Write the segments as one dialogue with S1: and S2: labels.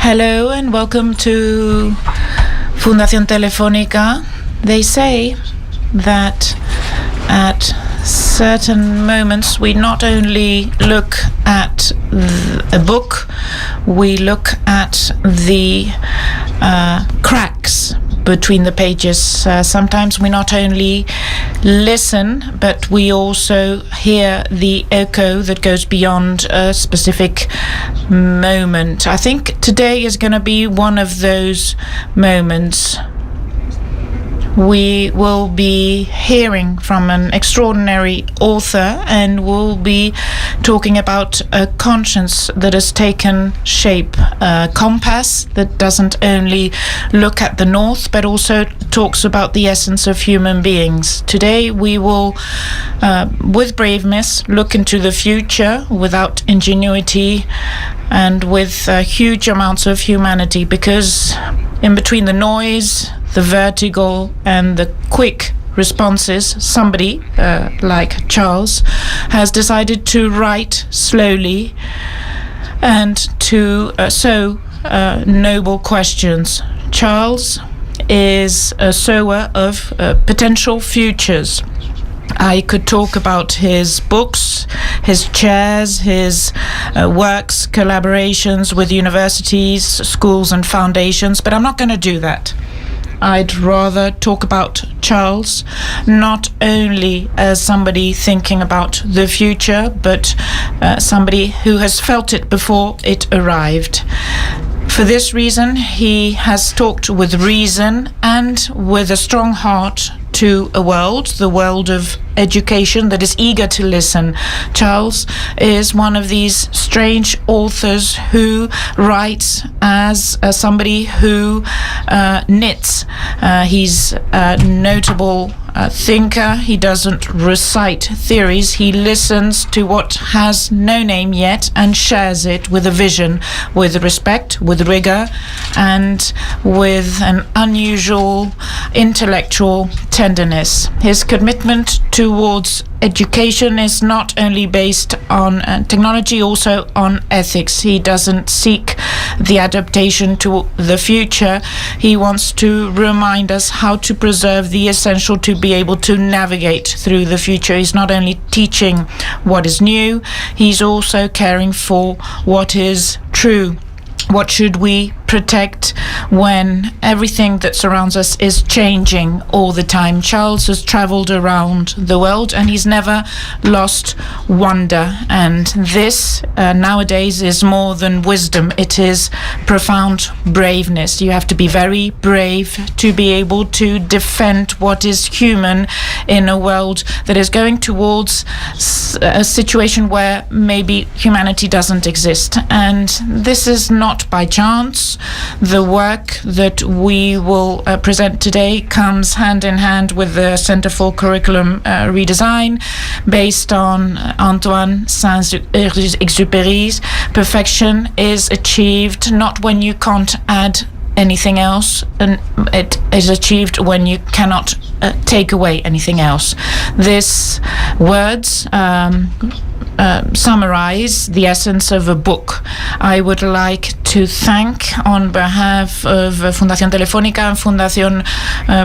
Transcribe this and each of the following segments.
S1: Hello and welcome to Fundación Telefónica. They say that at certain moments we not only look at a book, we look at the cracks between the pages. Sometimes we not only listen, but we also hear the echo that goes beyond a specific moment. I think today is going to be one of those moments. We will be hearing from an extraordinary author, and we'll be talking about a conscience that has taken shape, a compass that doesn't only look at the north, but also talks about the essence of human beings. Today we will, with braveness, look into the future without ingenuity and with huge amounts of humanity, because in between the noise, the vertigo and the quick responses, somebody like Charles has decided to write slowly and to sow noble questions. Charles is a sower of potential futures. I could talk about his books, his chairs, his works, collaborations with universities, schools and foundations, but I'm not going to do that. I'd rather talk about Charles, not only as somebody thinking about the future, but somebody who has felt it before it arrived. For this reason, he has talked with reason and with a strong heart to a world, the world of education, that is eager to listen. Charles is one of these strange authors who writes as somebody who knits. He's a notable thinker. He doesn't recite theories. He listens to what has no name yet and shares it with a vision, with respect, with rigor, and with an unusual intellectual tenderness. His commitment towards education is not only based on technology, also on ethics. He doesn't seek the adaptation to the future. He wants to remind us how to preserve the essential to be able to navigate through the future. He's not only teaching what is new, he's also caring for what is true. What should we protect when everything that surrounds us is changing all the time? Charles has traveled around the world and he's never lost wonder. And this nowadays is more than wisdom. It is profound braveness. You have to be very brave to be able to defend what is human in a world that is going towards a situation where maybe humanity doesn't exist. And this is not by chance. The work that we will present today comes hand in hand with the Center for Curriculum Redesign, based on Antoine Saint-Exupéry's perfection is achieved not when you can't add anything else, and it is achieved when you cannot take away anything else. These words summarize the essence of a book. I would like to thank, on behalf of Fundación Telefónica and Fundación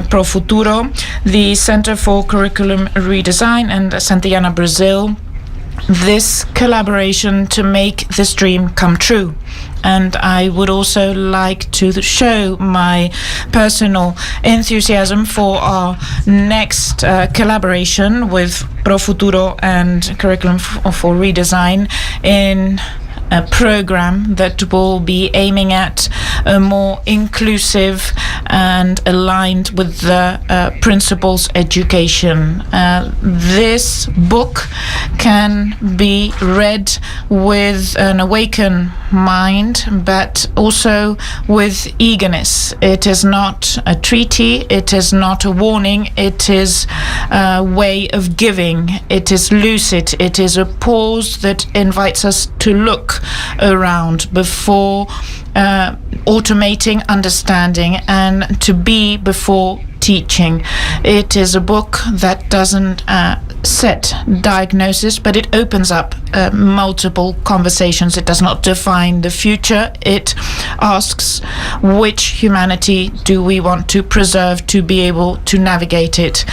S1: Pro Futuro, the Center for Curriculum Redesign and Santillana, Brazil, this collaboration to make this dream come true. And I would also like to show my personal enthusiasm for our next collaboration with Pro Futuro and Curriculum for Redesign in a program that will be aiming at a more inclusive and aligned with the principles education. This book can be read with an awakened mind, but also with eagerness. It is not a treaty, it is not a warning, it is a way of giving. It is lucid, it is a pause that invites us to look around before automating understanding and to be before teaching. It is a book that doesn't set diagnosis, but it opens up multiple conversations. It does not define the future. It asks which humanity do we want to preserve to be able to navigate it.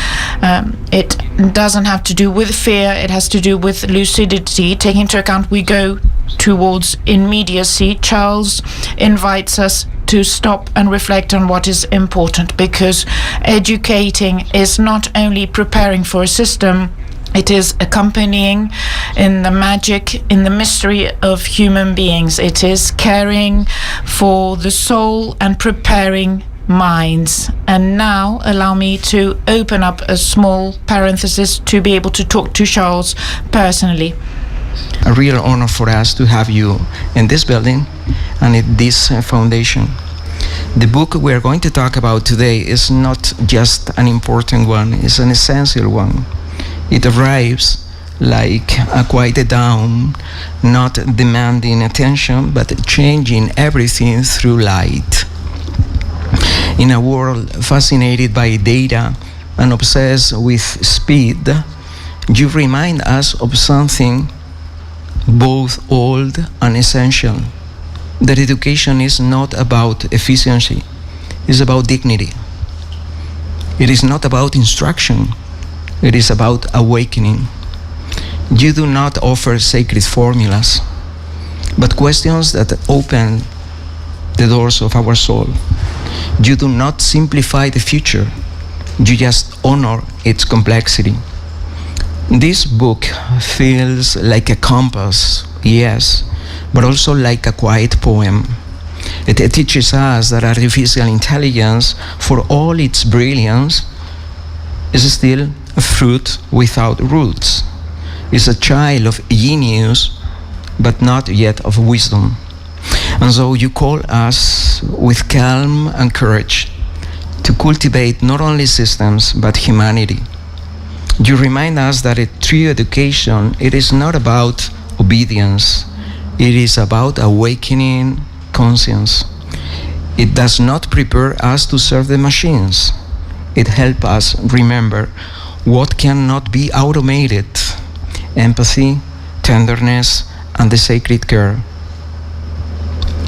S1: It doesn't have to do with fear. It has to do with lucidity. Taking into account we go towards immediacy, Charles invites us to stop and reflect on what is important, because educating is not only preparing for a system, it is accompanying in the magic, in the mystery of human beings. It is caring for the soul and preparing minds. And now allow me to open up a small parenthesis to be able to talk to Charles personally.
S2: A real honor for us to have you in this building and in this foundation. The book we are going to talk about today is not just an important one, it's an essential one. It arrives like a quiet dawn, not demanding attention, but changing everything through light. In a world fascinated by data and obsessed with speed, you remind us of something both old and essential. That education is not about efficiency, it's about dignity. It is not about instruction, it is about awakening. You do not offer sacred formulas, but questions that open the doors of our soul. You do not simplify the future, you just honor its complexity. This book feels like a compass, yes, but also like a quiet poem. It teaches us that artificial intelligence, for all its brilliance, is still a fruit without roots. It's a child of genius, but not yet of wisdom. And so you call us with calm and courage to cultivate not only systems, but humanity. You remind us that a true education, it is not about obedience, it is about awakening conscience. It does not prepare us to serve the machines. It helps us remember what cannot be automated: empathy, tenderness, and the sacred care.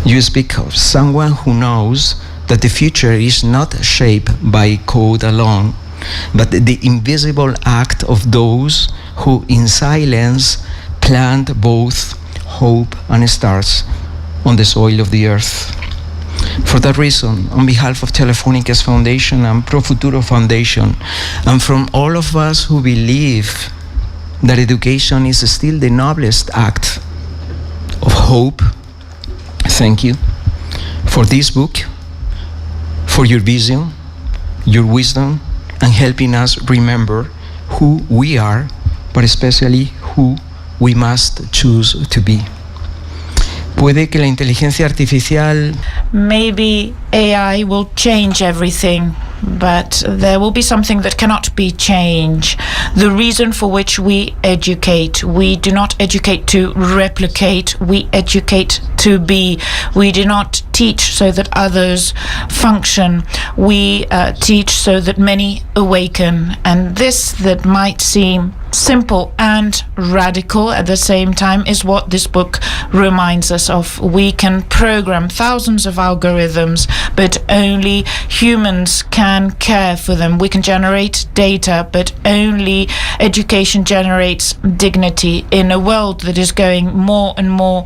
S2: You speak of someone who knows that the future is not shaped by code alone, but the invisible act of those who in silence plant both hope and stars on the soil of the earth. For that reason, on behalf of Telefónica's Foundation and Pro Futuro Foundation, and from all of us who believe that education is still the noblest act of hope, thank you for this book, for your vision, your wisdom, and helping us remember who we are, but especially who we must choose to be. Puede que la inteligencia artificial...
S1: Maybe AI will change everything, but there will be something that cannot be changed. The reason for which we educate. We do not educate to replicate, we educate to be. We do not teach so that others function. We teach so that many awaken. And this that might seem simple and radical at the same time is what this book reminds us of. We can program thousands of algorithms, but only humans can care for them. We can generate data, but only education generates dignity. In a world that is going more and more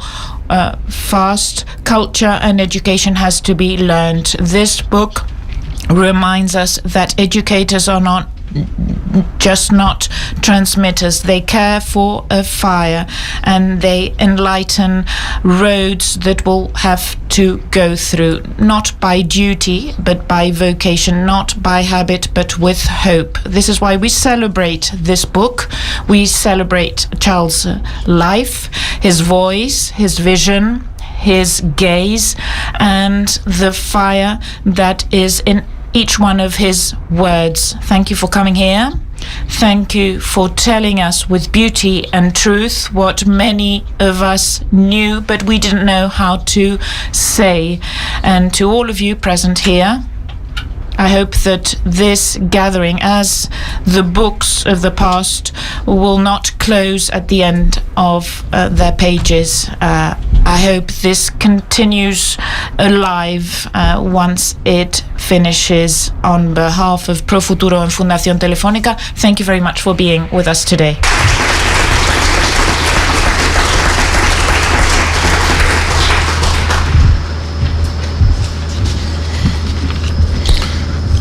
S1: fast, culture and education has to be learned. This book reminds us that educators are not transmitters. They care for a fire and they enlighten roads that will have to go through, not by duty but by vocation, not by habit but with hope. This is why we celebrate this book. We celebrate Charles' life, his voice, his vision, his gaze, and the fire that is in each one of his words. Thank you for coming here. Thank you for telling us with beauty and truth what many of us knew but we didn't know how to say. And to all of you present here, I hope that this gathering, as the books of the past, will not close at the end of their pages. I hope this continues alive once it finishes. On behalf of Pro Futuro and Fundación Telefónica, thank you very much for being with us today.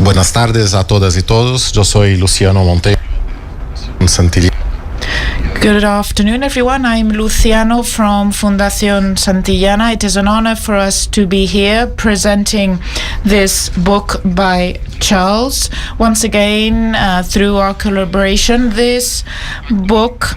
S3: Buenas tardes a todas y todos. Yo soy Luciano Montero, Santillana.
S1: Good afternoon, everyone. I'm Luciano from Fundación Santillana. It is an honor for us to be here presenting this book by Charles. Once again, through our collaboration, this book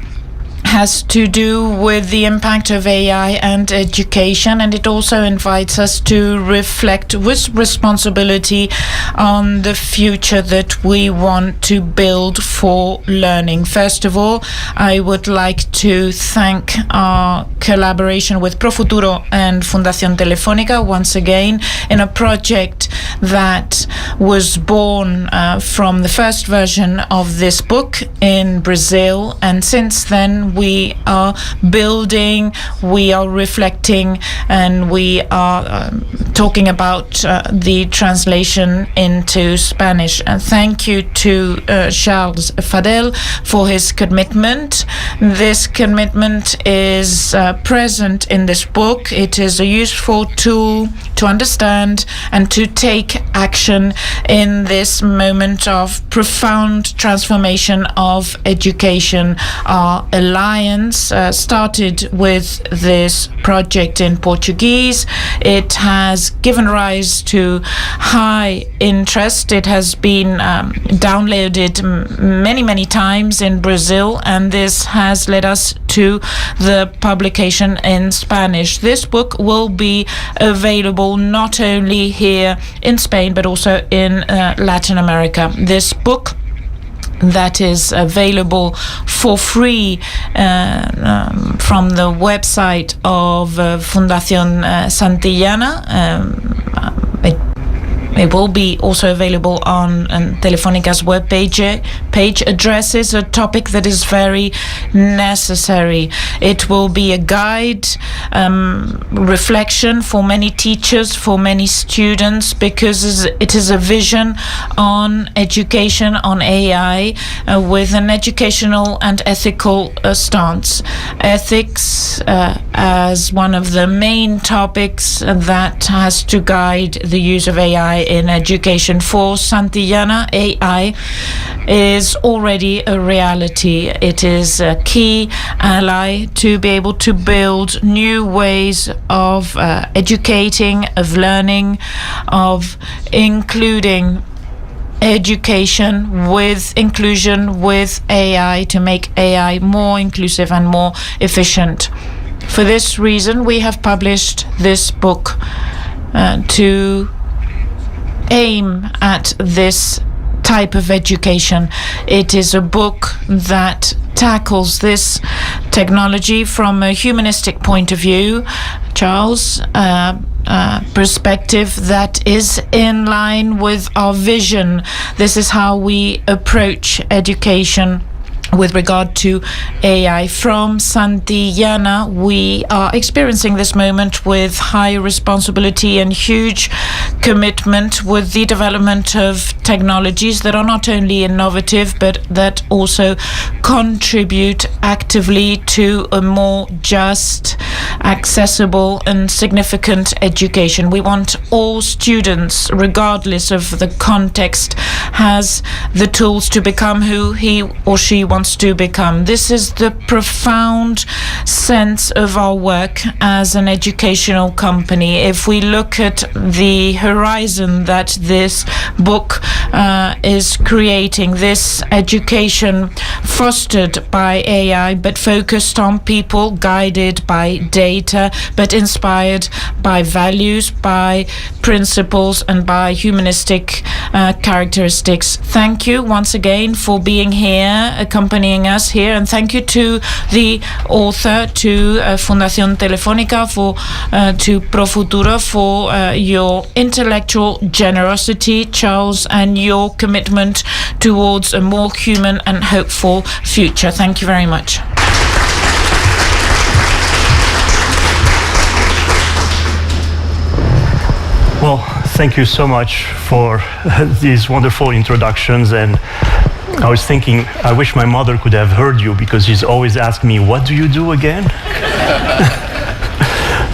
S1: has to do with the impact of AI and education, and it also invites us to reflect with responsibility on the future that we want to build for learning. First of all, I would like to thank our collaboration with Pro Futuro and Fundación Telefónica once again in a project that was born from the first version of this book in Brazil, and since then we are building, we are reflecting, and we are talking about the translation into Spanish. And thank you to Charles Fadel for his commitment. This commitment is present in this book. It is a useful tool to understand and to take action in this moment of profound transformation of education. Our alliance started with this project in Portuguese. It has given rise to high interest. It has been downloaded many times in Brazil, and this has led us to the publication in Spanish. This book will be available not only here in Spain but also in Latin America. This book that is available for free from the website of Fundación Santillana. It will be also available on Telefónica's web page addresses a topic that is very necessary. It will be a guide, reflection for many teachers, for many students, because it is a vision on education, on AI, with an educational and ethical stance. Ethics as one of the main topics that has to guide the use of AI in education. For Santillana, AI is already a reality. It is a key ally to be able to build new ways of educating, of learning, of including education with inclusion, with AI, to make AI more inclusive and more efficient. For this reason, we have published this book to aim at this type of education. It is a book that tackles this technology from a humanistic point of view, Charles, perspective that is in line with our vision. This is how we approach education with regard to AI. From Santillana, we are experiencing this moment with high responsibility and huge commitment with the development of technologies that are not only innovative but that also contribute actively to a more just, accessible and significant education. We want all students, regardless of the context, has the tools to become who he or she wants to become. This is the profound sense of our work as an educational company. If we look at the horizon that this book is creating this education fostered by AI, but focused on people, guided by data, but inspired by values, by principles, and by humanistic characteristics. Thank you once again for being here, accompanying us here, and thank you to the author, to Fundación Telefónica, to Profuturo, for your intellectual generosity, Charles, and your commitment towards a more human and hopeful future. Thank you very much.
S4: Well, thank you so much for these wonderful introductions. And I was thinking, I wish my mother could have heard you, because she's always asking me, what do you do again?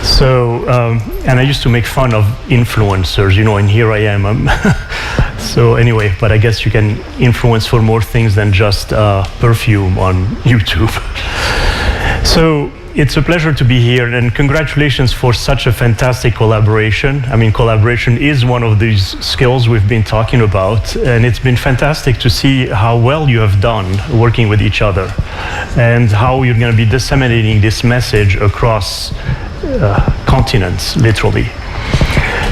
S4: So, and I used to make fun of influencers, and here I am. So anyway, but I guess you can influence for more things than just perfume on YouTube. So it's a pleasure to be here, and congratulations for such a fantastic collaboration. I mean, collaboration is one of these skills we've been talking about, and it's been fantastic to see how well you have done working with each other, and how you're going to be disseminating this message across continents, literally.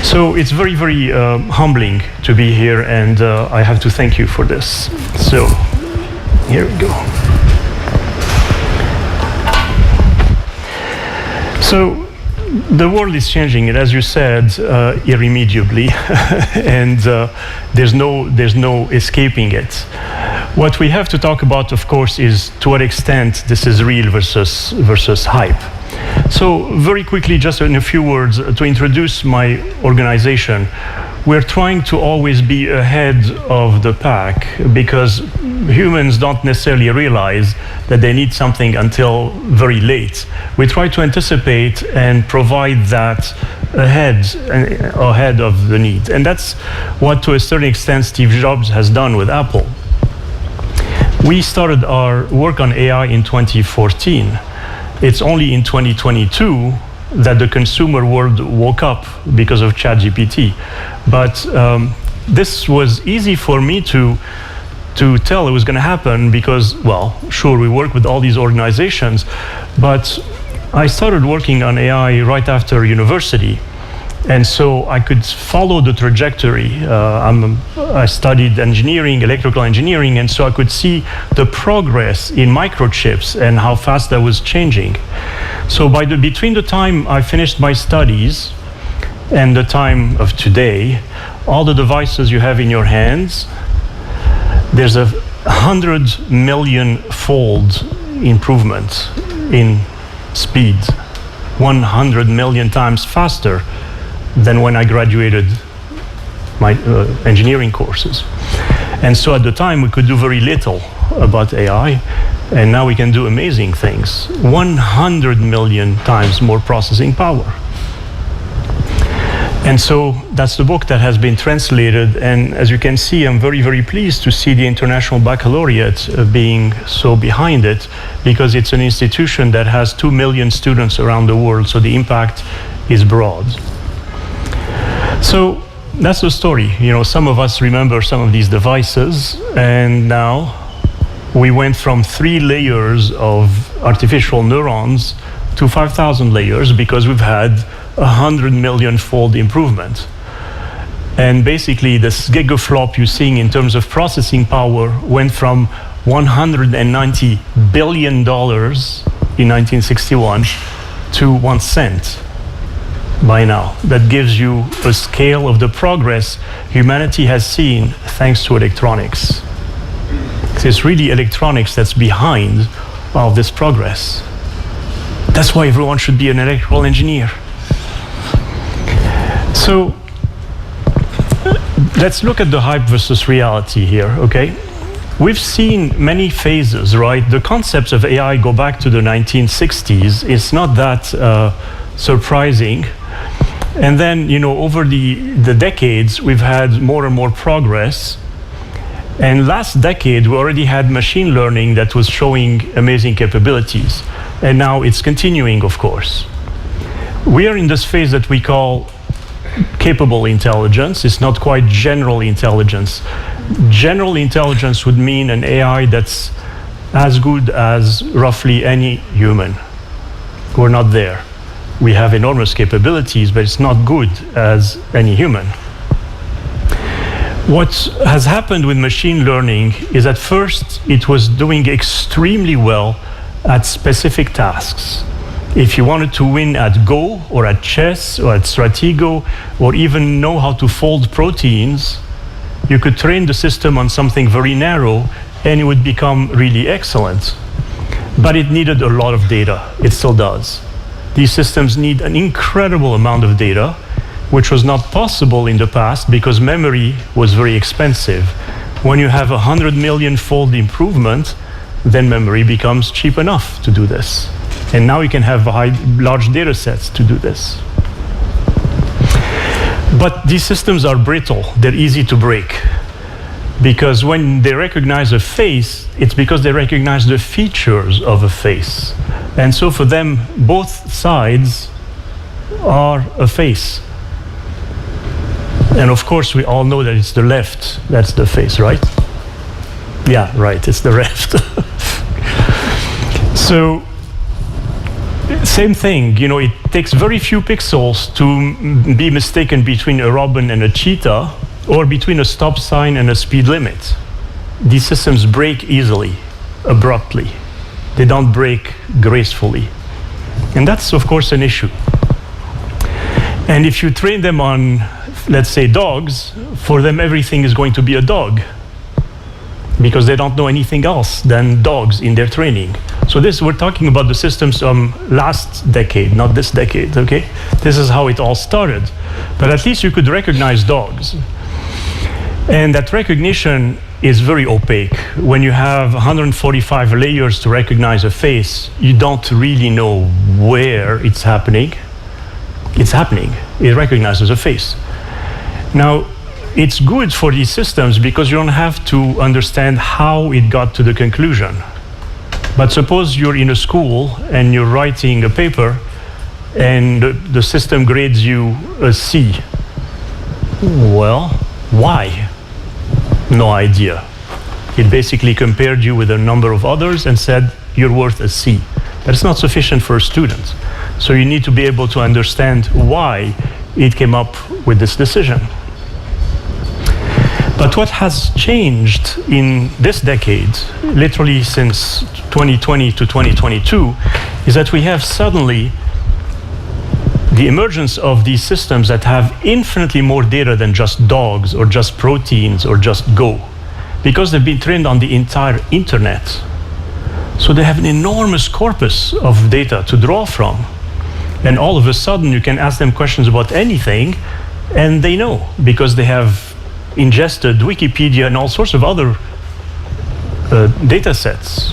S4: So it's very, very humbling to be here, and I have to thank you for this. So here we go. So the world is changing, and as you said, irremediably, and there's no escaping it. What we have to talk about, of course, is to what extent this is real versus hype. So very quickly, just in a few words, to introduce my organization, we're trying to always be ahead of the pack, because humans don't necessarily realize that they need something until very late. We try to anticipate and provide that ahead of the need. And that's what, to a certain extent, Steve Jobs has done with Apple. We started our work on AI in 2014. It's only in 2022 that the consumer world woke up because of ChatGPT. But this was easy for me to tell it was going to happen, because, well, sure, we work with all these organizations, but I started working on AI right after university. And so I could follow the trajectory. I studied engineering, electrical engineering, and so I could see the progress in microchips and how fast that was changing. So between the time I finished my studies and the time of today, all the devices you have in your hands, there's a 100 million-fold improvement in speed, 100 million times faster than when I graduated my engineering courses. And so at the time we could do very little about AI, and now we can do amazing things. 100 million times more processing power. And so that's the book that has been translated, and as you can see, I'm very, very pleased to see the International Baccalaureate being so behind it, because it's an institution that has 2 million students around the world, so the impact is broad. So that's the story. Some of us remember some of these devices, and now we went from 3 layers of artificial neurons to 5,000 layers, because we've had 100 million-fold improvement. And basically, this gigaflop you're seeing in terms of processing power went from $190 billion in 1961 to 1 cent. By now. That gives you a scale of the progress humanity has seen thanks to electronics. It's really electronics that's behind all this progress. That's why everyone should be an electrical engineer. So let's look at the hype versus reality here, okay? We've seen many phases, right? The concepts of AI go back to the 1960s. It's not that surprising. And then, over the decades, we've had more and more progress. And last decade, we already had machine learning that was showing amazing capabilities. And now it's continuing, of course. We are in this phase that we call capable intelligence. It's not quite general intelligence. General intelligence would mean an AI that's as good as roughly any human. We're not there. We have enormous capabilities, but it's not good as any human. What has happened with machine learning is at first it was doing extremely well at specific tasks. If you wanted to win at Go or at chess or at Stratego or even know how to fold proteins, you could train the system on something very narrow and it would become really excellent. But it needed a lot of data. It still does. These systems need an incredible amount of data, which was not possible in the past because memory was very expensive. When you have 100 million-fold improvement, then memory becomes cheap enough to do this. And now you can have large data sets to do this. But these systems are brittle. They're easy to break. Because when they recognize a face, it's because they recognize the features of a face. And so for them, both sides are a face. And of course, we all know that it's the left that's the face, right? Yeah, right, it's the left. So, same thing, you know, it takes very few pixels to be mistaken between a robin and a cheetah, or between a stop sign and a speed limit. These systems break easily, abruptly. They don't break gracefully. And that's, of course, an issue. And if you train them on, let's say, dogs, for them everything is going to be a dog, because they don't know anything else than dogs in their training. So we're talking about the systems last decade, not this decade, okay? This is how it all started. But at least you could recognize dogs. And that recognition is very opaque. When you have 145 layers to recognize a face, you don't really know where it's happening. It's happening. It recognizes a face. Now, it's good for these systems because you don't have to understand how it got to the conclusion. But suppose you're in a school and you're writing a paper and the system grades you a C. Well, why? No idea. It basically compared you with a number of others and said you're worth a C. That's not sufficient for a student. So you need to be able to understand why it came up with this decision. But what has changed in this decade, literally since 2020 to 2022, is that we have suddenly the emergence of these systems that have infinitely more data than just dogs or just proteins or just Go, because they've been trained on the entire internet. So they have an enormous corpus of data to draw from. And all of a sudden you can ask them questions about anything and they know, because they have ingested Wikipedia and all sorts of other data sets.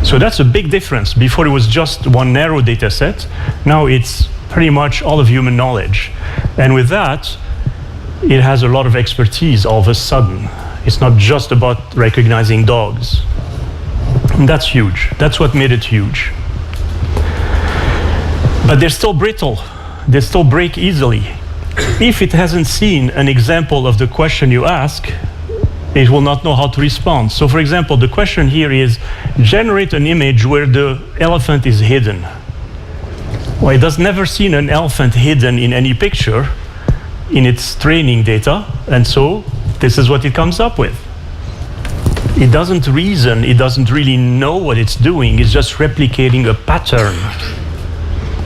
S4: So that's a big difference. Before it was just one narrow data set. Now it's pretty much all of human knowledge. And with that, it has a lot of expertise all of a sudden. It's not just about recognizing dogs. And that's huge. That's what made it huge. But they're still brittle. They still break easily. If it hasn't seen an example of the question you ask, it will not know how to respond. So for example, the question here is, generate an image where the elephant is hidden. Well, it has never seen an elephant hidden in any picture in its training data, and so this is what it comes up with. It doesn't reason, it doesn't really know what it's doing, it's just replicating a pattern.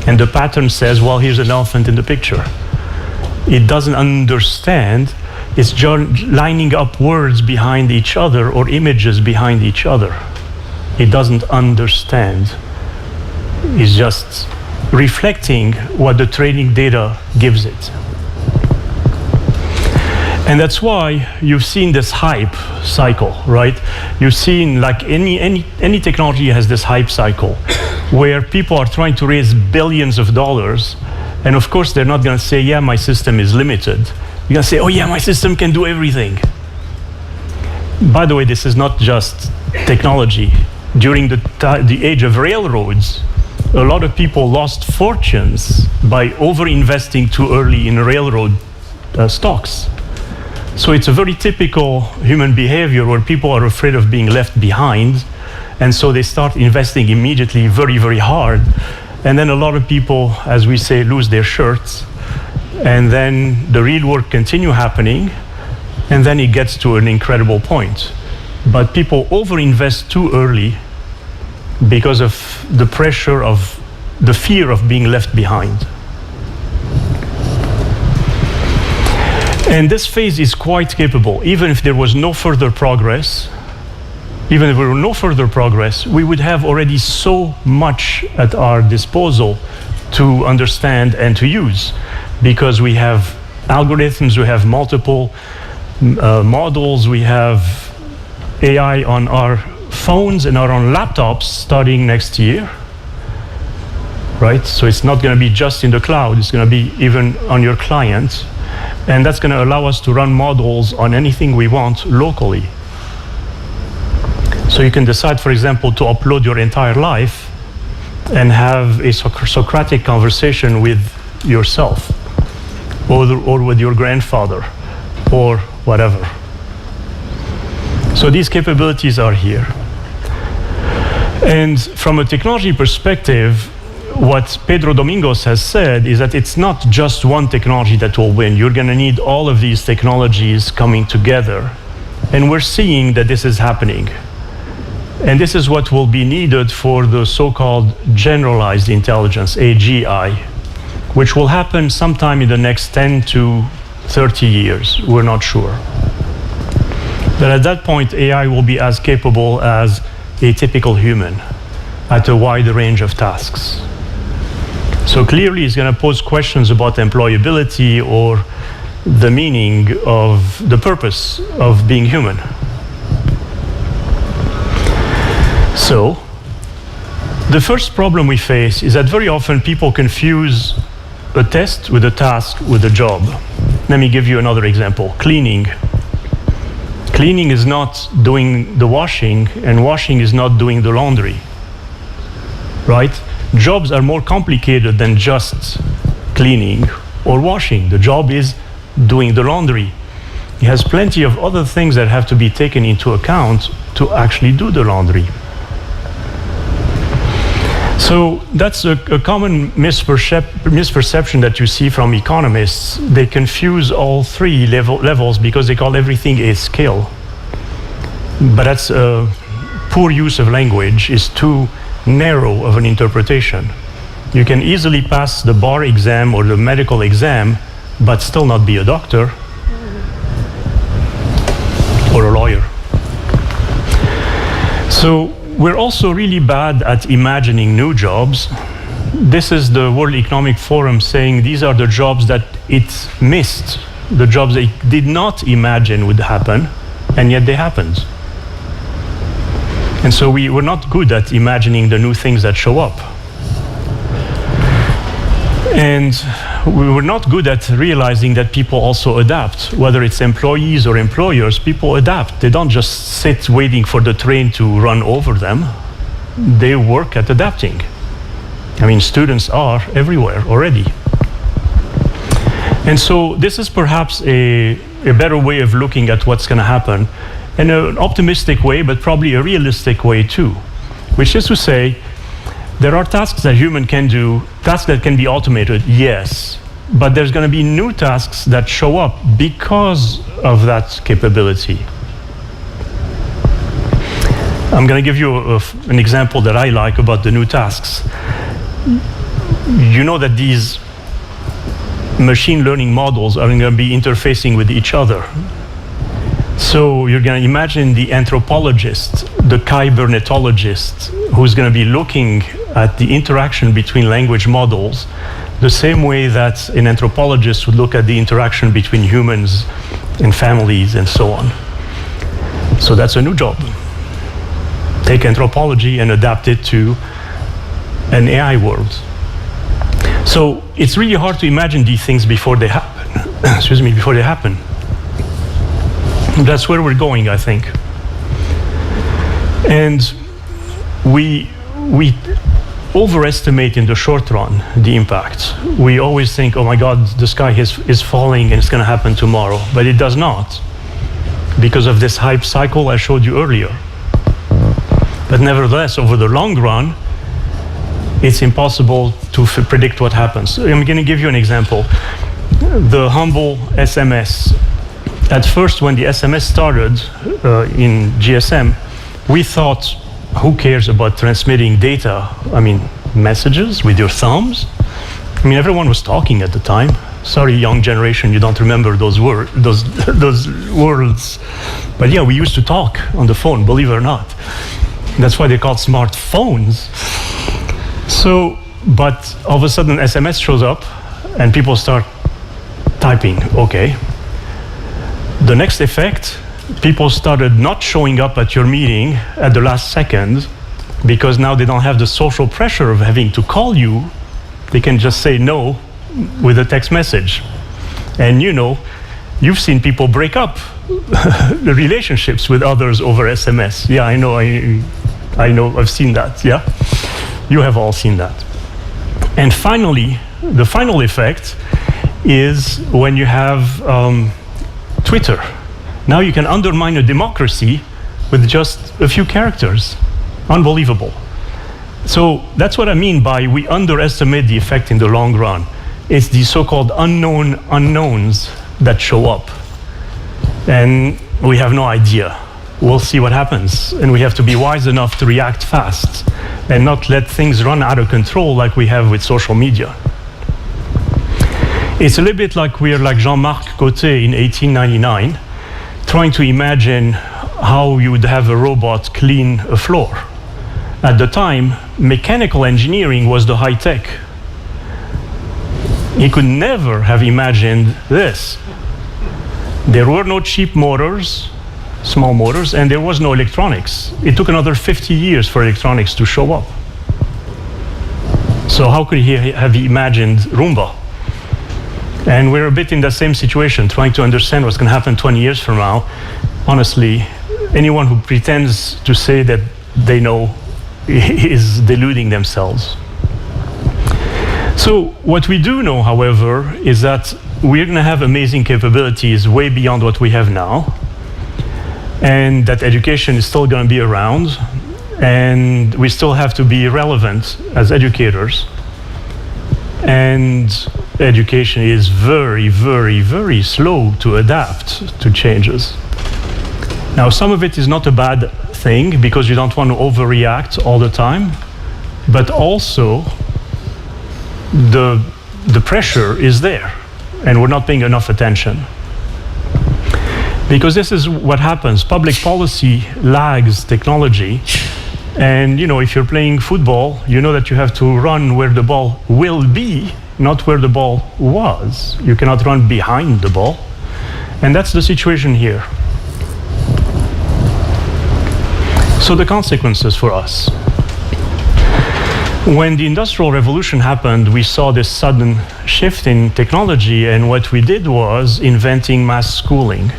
S4: And the pattern says, well, here's an elephant in the picture. It doesn't understand, it's just lining up words behind each other or images behind each other. It doesn't understand. It's just reflecting what the training data gives it. And that's why you've seen this hype cycle, right? You've seen, like any technology has this hype cycle where people are trying to raise billions of dollars. And of course, they're not going to say, yeah, my system is limited. You're going to say, oh yeah, my system can do everything. By the way, this is not just technology. During the age of railroads, a lot of people lost fortunes by over-investing too early in railroad stocks. So it's a very typical human behavior where people are afraid of being left behind, and so they start investing immediately very, very hard. And then a lot of people, as we say, lose their shirts, and then the real work continue happening, and then it gets to an incredible point. But people overinvest too early because of the pressure of the fear of being left behind. And this phase is quite capable. Even if there was no further progress, we would have already so much at our disposal to understand and to use, because we have algorithms, we have multiple models, we have AI on our phones and on laptops starting next year, right? So it's not going to be just in the cloud, it's going to be even on your client. And that's going to allow us to run models on anything we want locally. So you can decide, for example, to upload your entire life and have a Socratic conversation with yourself or with your grandfather or whatever. So these capabilities are here. And from a technology perspective, what Pedro Domingos has said is that it's not just one technology that will win. You're going to need all of these technologies coming together. And we're seeing that this is happening. And this is what will be needed for the so-called generalized intelligence, AGI, which will happen sometime in the next 10 to 30 years. We're not sure. But at that point, AI will be as capable as a typical human at a wide range of tasks. So clearly it's going to pose questions about employability or the meaning of the purpose of being human. So the first problem we face is that very often people confuse a test with a task with a job. Let me give you another example. Cleaning. Cleaning is not doing the washing, and washing is not doing the laundry, right? Jobs are more complicated than just cleaning or washing. The job is doing the laundry. It has plenty of other things that have to be taken into account to actually do the laundry. So that's a common misperception that you see from economists. They confuse all three levels because they call everything a skill. But that's a poor use of language, is too narrow of an interpretation. You can easily pass the bar exam or the medical exam, but still not be a doctor or a lawyer. So we're also really bad at imagining new jobs. This is the World Economic Forum saying these are the jobs that it missed, the jobs they did not imagine would happen, and yet they happened. And so we're not good at imagining the new things that show up. And we were not good at realizing that people also adapt. Whether it's employees or employers, people adapt. They don't just sit waiting for the train to run over them. They work at adapting. I mean, students are everywhere already. And so this is perhaps a better way of looking at what's going to happen, in an optimistic way, but probably a realistic way too, which is to say, there are tasks that human can do, tasks that can be automated, yes, but there's going to be new tasks that show up because of that capability. I'm going to give you an example that I like about the new tasks. You know that these machine learning models are going to be interfacing with each other. So you're going to imagine the anthropologist, the kybernetologist, who's going to be looking at the interaction between language models the same way that an anthropologist would look at the interaction between humans and families and so on. So that's a new job. Take anthropology and adapt it to an AI world. So it's really hard to imagine these things before they happen. Excuse me, before they happen. That's where we're going, I think. And we overestimate in the short run the impact. We always think, oh my God, the sky is falling and it's going to happen tomorrow. But it does not. because of this hype cycle I showed you earlier. But nevertheless, over the long run, it's impossible to predict what happens. I'm going to give you an example. The humble SMS. At first, when the SMS started in GSM, we thought, who cares about transmitting data? I mean, messages with your thumbs? I mean, everyone was talking at the time. Sorry, young generation, you don't remember those words. But yeah, we used to talk on the phone, believe it or not. That's why they're called smartphones. So, but all of a sudden SMS shows up and people start typing, okay. The next effect, people started not showing up at your meeting at the last second because now they don't have the social pressure of having to call you. They can just say no with a text message. And you know, you've seen people break up the relationships with others over SMS. Yeah, I know, I've seen that, yeah? You have all seen that. And finally, the final effect is when you have Twitter. Now you can undermine a democracy with just a few characters. Unbelievable. So that's what I mean by we underestimate the effect in the long run. It's the so-called unknown unknowns that show up. And we have no idea. We'll see what happens. And we have to be wise enough to react fast and not let things run out of control like we have with social media. It's a little bit like we're like Jean-Marc Gaultier in 1899, trying to imagine how you would have a robot clean a floor. At the time, mechanical engineering was the high tech. He could never have imagined this. There were no cheap motors, small motors, and there was no electronics. It took another 50 years for electronics to show up. So how could he have imagined Roomba? And we're a bit in the same situation, trying to understand what's going to happen 20 years from now. Honestly, anyone who pretends to say that they know is deluding themselves. So what we do know, however, is that we're going to have amazing capabilities way beyond what we have now, and that education is still going to be around, and we still have to be relevant as educators. And education is very, very, very slow to adapt to changes. Now, some of it is not a bad thing because you don't want to overreact all the time, but also the pressure is there and we're not paying enough attention. Because this is what happens. Public policy lags technology. And you know, if you're playing football, you know that you have to run where the ball will be, not where the ball was. You cannot run behind the ball. And that's the situation here. So the consequences for us. When the Industrial Revolution happened, we saw this sudden shift in technology, and what we did was inventing mass schooling.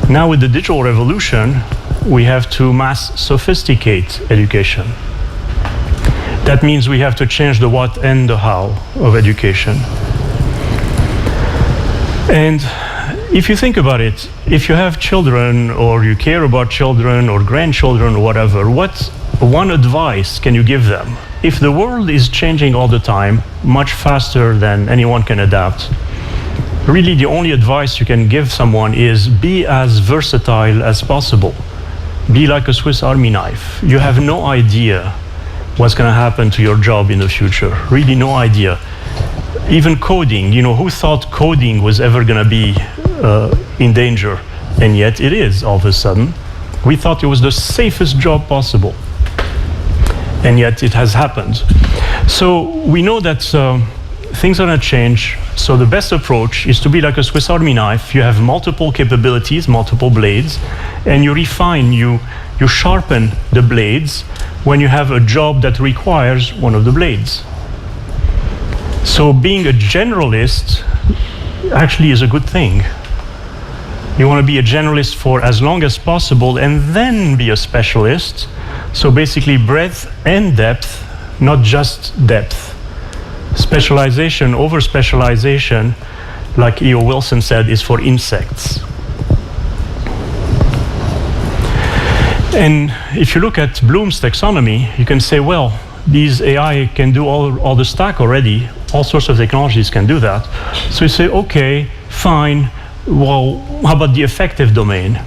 S4: Now with the digital revolution, we have to mass sophisticate education. That means we have to change the what and the how of education. And if you think about it, if you have children or you care about children or grandchildren or whatever, what one advice can you give them? If the world is changing all the time, much faster than anyone can adapt, really the only advice you can give someone is be as versatile as possible. Be like a Swiss Army knife. You have no idea what's going to happen to your job in the future. Really no idea. Even coding, you know, who thought coding was ever going to be in danger? And yet it is all of a sudden. We thought it was the safest job possible. And yet it has happened. So we know that things are going to change. So the best approach is to be like a Swiss Army knife. You have multiple capabilities, multiple blades, and you refine, you sharpen the blades when you have a job that requires one of the blades. So being a generalist actually is a good thing. You want to be a generalist for as long as possible and then be a specialist. So basically breadth and depth, not just depth. Specialization over specialization, like E.O. Wilson said, is for insects. And if you look at Bloom's taxonomy, you can say, well, these AI can do all the stack already. All sorts of technologies can do that. So you say, okay, fine. Well, how about the affective domain?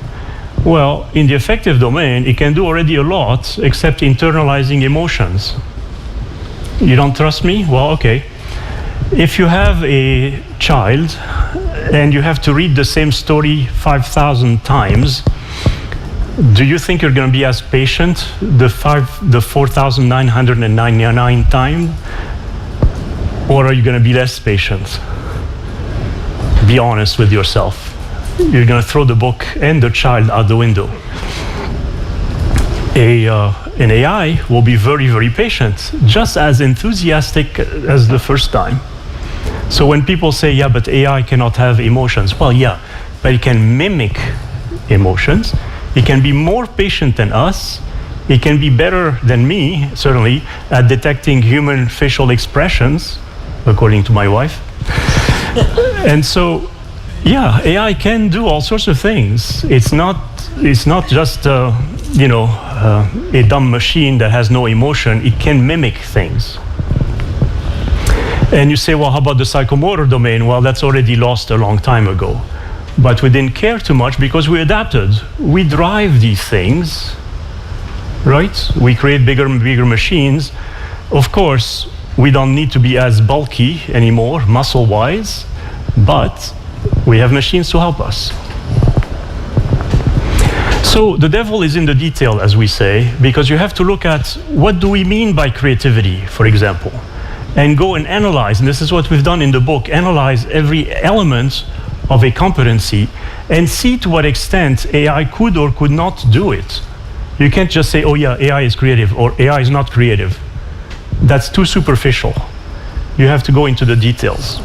S4: Well, in the affective domain, it can do already a lot except internalizing emotions. You don't trust me? Well, okay. If you have a child and you have to read the same story 5,000 times, do you think you're going to be as patient the 4,999 times? Or are you going to be less patient? Be honest with yourself. You're going to throw the book and the child out the window. An AI will be very, very patient, just as enthusiastic as the first time. So when people say, yeah, but AI cannot have emotions, well, yeah, but it can mimic emotions. It can be more patient than us. It can be better than me, certainly, at detecting human facial expressions, according to my wife. And so, yeah, AI can do all sorts of things. It's not just a dumb machine that has no emotion. It can mimic things. And you say, well, how about the psychomotor domain? Well, that's already lost a long time ago. But we didn't care too much because we adapted. We drive these things, right? We create bigger and bigger machines. Of course, we don't need to be as bulky anymore, muscle-wise, but we have machines to help us. So the devil is in the detail, as we say, because you have to look at what do we mean by creativity, for example, and go and analyze, and this is what we've done in the book, analyze every element of a competency and see to what extent AI could or could not do it. You can't just say, oh yeah, AI is creative or AI is not creative. That's too superficial. You have to go into the details.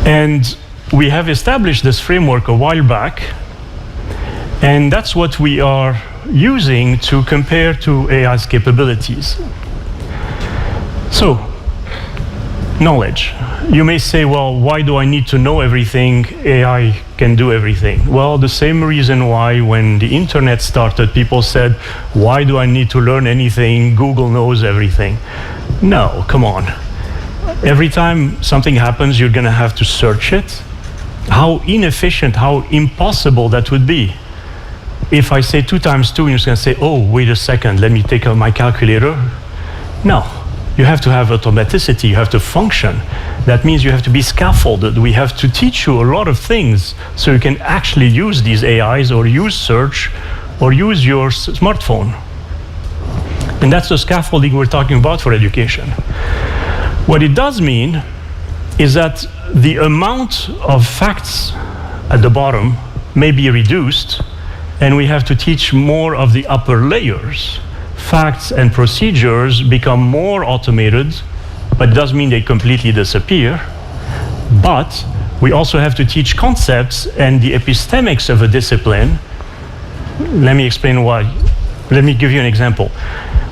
S4: And we have established this framework a while back, and that's what we are using to compare to AI's capabilities. So, knowledge. You may say, well, why do I need to know everything? AI can do everything. Well, the same reason why when the internet started, people said, why do I need to learn anything? Google knows everything. No, come on. Every time something happens, you're going to have to search it. How inefficient, how impossible that would be. If I say 2 times 2, you're just going to say, oh, wait a second, let me take out my calculator. No. You have to have automaticity, you have to function. That means you have to be scaffolded. We have to teach you a lot of things so you can actually use these AIs or use search or use your smartphone. And that's the scaffolding we're talking about for education. What it does mean is that the amount of facts at the bottom may be reduced, and we have to teach more of the upper layers. Facts and procedures become more automated, but it doesn't mean they completely disappear. But we also have to teach concepts and the epistemics of a discipline. Let me explain why. Let me give you an example.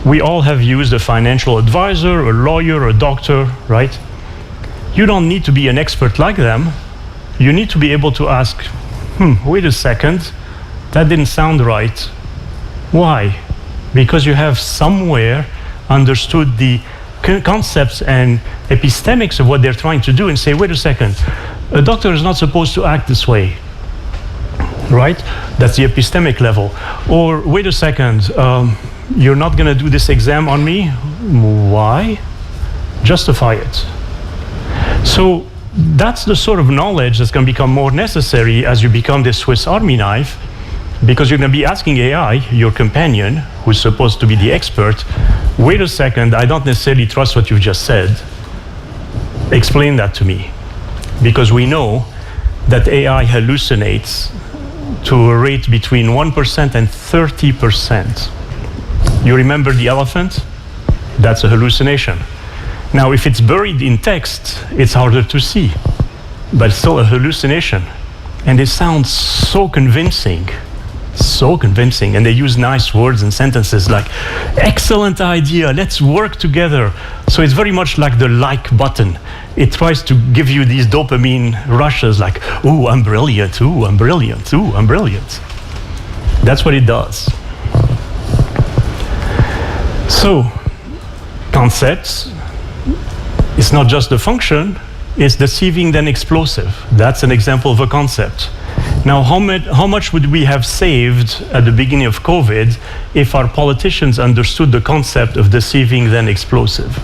S4: We all have used a financial advisor, a lawyer, a doctor, right? You don't need to be an expert like them. You need to be able to ask, wait a second, that didn't sound right. Why? Because you have somewhere understood the concepts and epistemics of what they're trying to do and say, wait a second, a doctor is not supposed to act this way, right? That's the epistemic level. Or wait a second, you're not going to do this exam on me? Why? Justify it. So that's the sort of knowledge that's going to become more necessary as you become this Swiss Army knife, because you're going to be asking AI, your companion, who's supposed to be the expert, wait a second, I don't necessarily trust what you've just said. Explain that to me. Because we know that AI hallucinates to a rate between 1% and 30%. You remember the elephant? That's a hallucination. Now, if it's buried in text, it's harder to see, but it's still a hallucination. And it sounds so convincing, and they use nice words and sentences like, excellent idea, let's work together. So it's very much like the like button. It tries to give you these dopamine rushes like, ooh, I'm brilliant, ooh, I'm brilliant, ooh, I'm brilliant. That's what it does. So, concepts, it's not just the function, it's deceiving then explosive. That's an example of a concept. Now, how much would we have saved at the beginning of COVID if our politicians understood the concept of deceiving then explosive?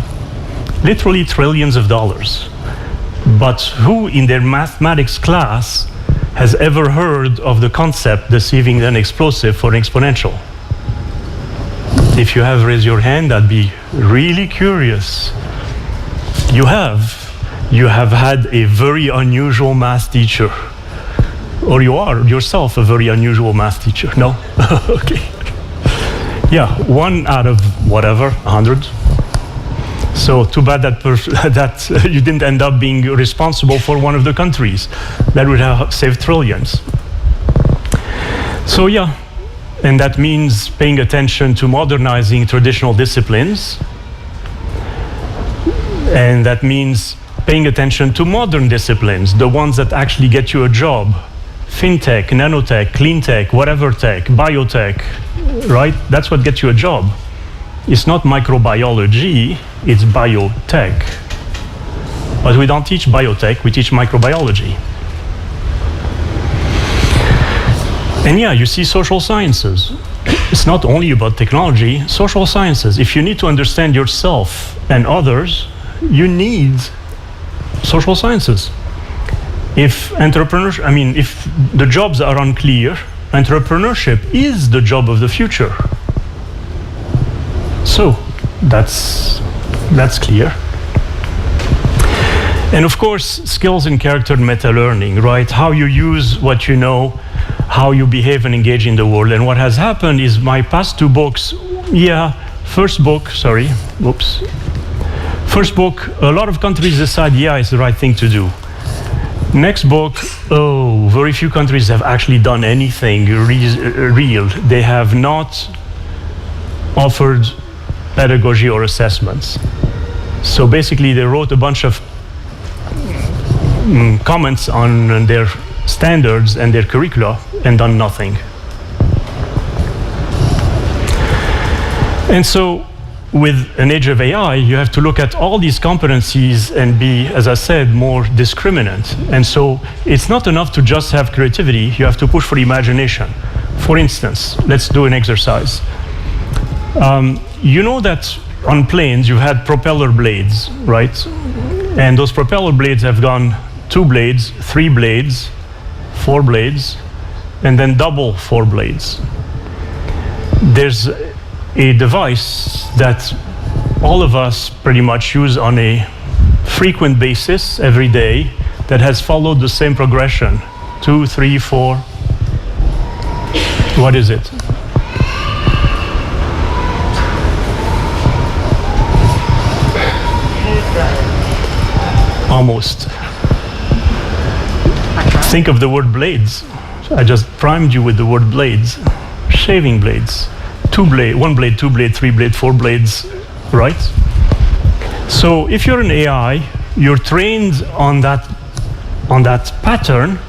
S4: Literally trillions of dollars. But who in their mathematics class has ever heard of the concept deceiving then explosive for an exponential? If you have, raised your hand, I'd be really curious. You have had a very unusual math teacher. Or you are yourself a very unusual math teacher. No? Okay. Yeah, 1 out of whatever, 100. So too bad that you didn't end up being responsible for one of the countries. That would have saved trillions. So yeah, and that means paying attention to modernizing traditional disciplines. And that means paying attention to modern disciplines, the ones that actually get you a job. Fintech, nanotech, clean tech, whatever tech, biotech, right? That's what gets you a job. It's not microbiology, it's biotech. But we don't teach biotech, we teach microbiology. And yeah, you see social sciences. It's not only about technology, social sciences. If you need to understand yourself and others, you need social sciences. If the jobs are unclear, entrepreneurship is the job of the future. So that's clear. And of course, skills in character and meta-learning, right? How you use what you know, how you behave and engage in the world. And what has happened is my past 2 books, first book, a lot of countries decide, it's the right thing to do. Next book, very few countries have actually done anything real. They have not offered pedagogy or assessments. So basically they wrote a bunch of comments on their standards and their curricula and done nothing. And so with an age of AI, you have to look at all these competencies and be, as I said, more discriminant. And so it's not enough to just have creativity, you have to push for imagination. For instance, let's do an exercise. You know that on planes you had propeller blades, right? And those propeller blades have gone 2 blades, 3 blades, 4 blades, and then double 4 blades. There's a device that all of us pretty much use on a frequent basis every day that has followed the same progression. 2, 3, 4. What is it? Almost. Think of the word blades. I just primed you with the word blades. Shaving blades. 1 blade, 2 blade, 3 blade, 4 blades, right? So if you're an AI, you're trained on that pattern,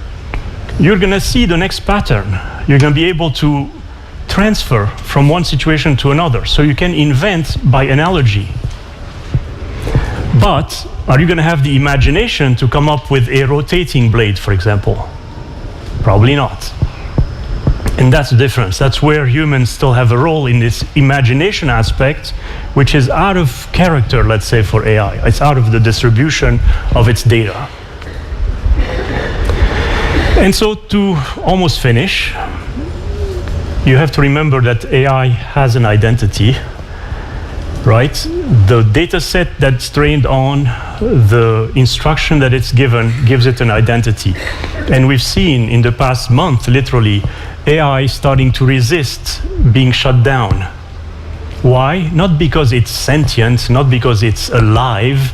S4: you're gonna see the next pattern. You're gonna be able to transfer from one situation to another. So you can invent by analogy. But are you gonna have the imagination to come up with a rotating blade, for example? Probably not. And that's the difference. That's where humans still have a role in this imagination aspect, which is out of character, let's say, for AI. It's out of the distribution of its data. And so to almost finish, you have to remember that AI has an identity, right? The data set that's trained on, the instruction that it's given, gives it an identity. And we've seen in the past month, literally, AI starting to resist being shut down. Why? Not because it's sentient, not because it's alive.